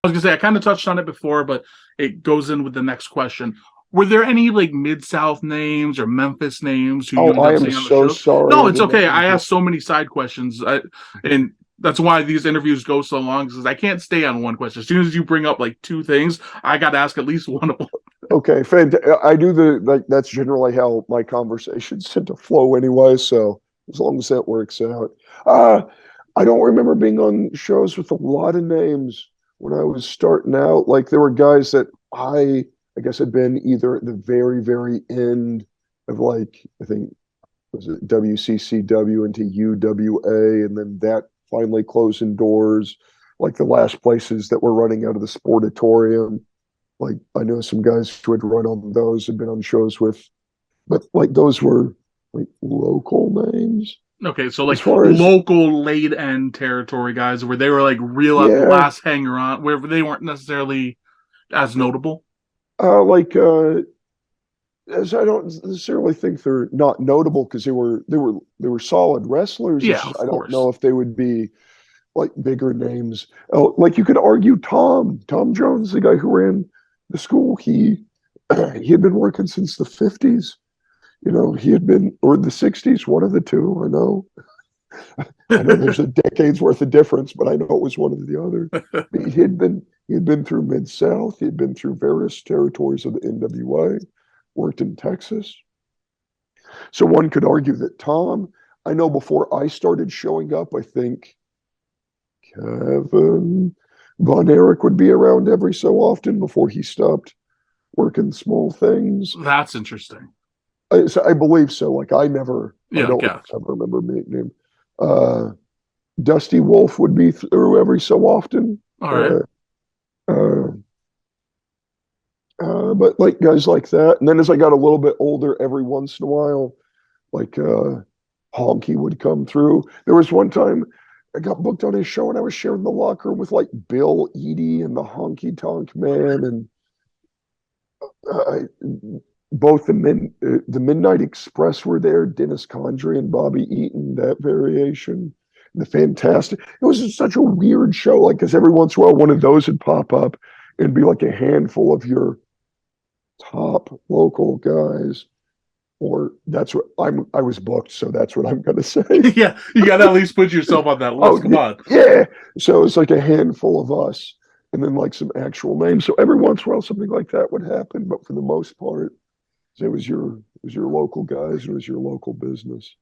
I was gonna say I kind of touched on it before, but it goes in with the next question. Were there any like Mid South names or Memphis names who you Oh, end I up am seeing on the so shows? sorry No, I it's did not okay. I include. asked so many side questions, and that's why these interviews go so long. Because I can't stay on one question. As soon as you bring up like two things, I got to ask at least one of them. Okay, I do the like. That's generally how my conversations tend to flow anyway. So as long as that works out. Uh, I don't remember being on shows with a lot of names when I was starting out. Like there were guys that I guess had been either at the very end of like I think was it WCCW into UWA, and then that finally closing doors. Like the last places that were running out of the Sportatorium. Like I know some guys who had run on those, had been on shows with, but like those were like local names Okay, so as like far as local late end territory guys, where they were like real yeah, last hanger on, where they weren't necessarily as notable. like as I don't necessarily think they're not notable because they were solid wrestlers. It's Yeah, just of I don't course. know if they would be like bigger names. Oh, like you could argue Tom Jones, the guy who ran the school. He he had been working since the 50s. You know, he had been or the 60s, one of the two. I know there's a decade's worth of difference, but I know it was one or the other. He had been through Mid South. He had been through various territories of the NWA. Worked in Texas. So one could argue that Tom. I know before I started showing up, I think Kevin Von Erich would be around every so often before he stopped working small things. That's interesting. I believe so. Like I Yeah, I don't guess. ever remember meeting him. Uh, Dusty Wolf would be through every so often. All right. Uh, uh, but like guys like that. And then as I got a little bit older, every once in a while, like Honky would come through. There was one time I got booked on his show and I was sharing the locker room with like Bill Eadie and the Honky Tonk Man and uh, both the Midnight Express were there. Dennis Condrey and Bobby Eaton, that variation. The Fantastic. It was just such a weird show, like because every once in a while one of those would pop up and be like a handful of your top local guys. Or that's what I was booked, so that's what I'm gonna say. Yeah, you got to at least put yourself on that Oh list. Come on. yeah. So it's like a handful of us and then like some actual names. So every once in a while something like that would happen, but for the most part, it was your local guys, it was your local business.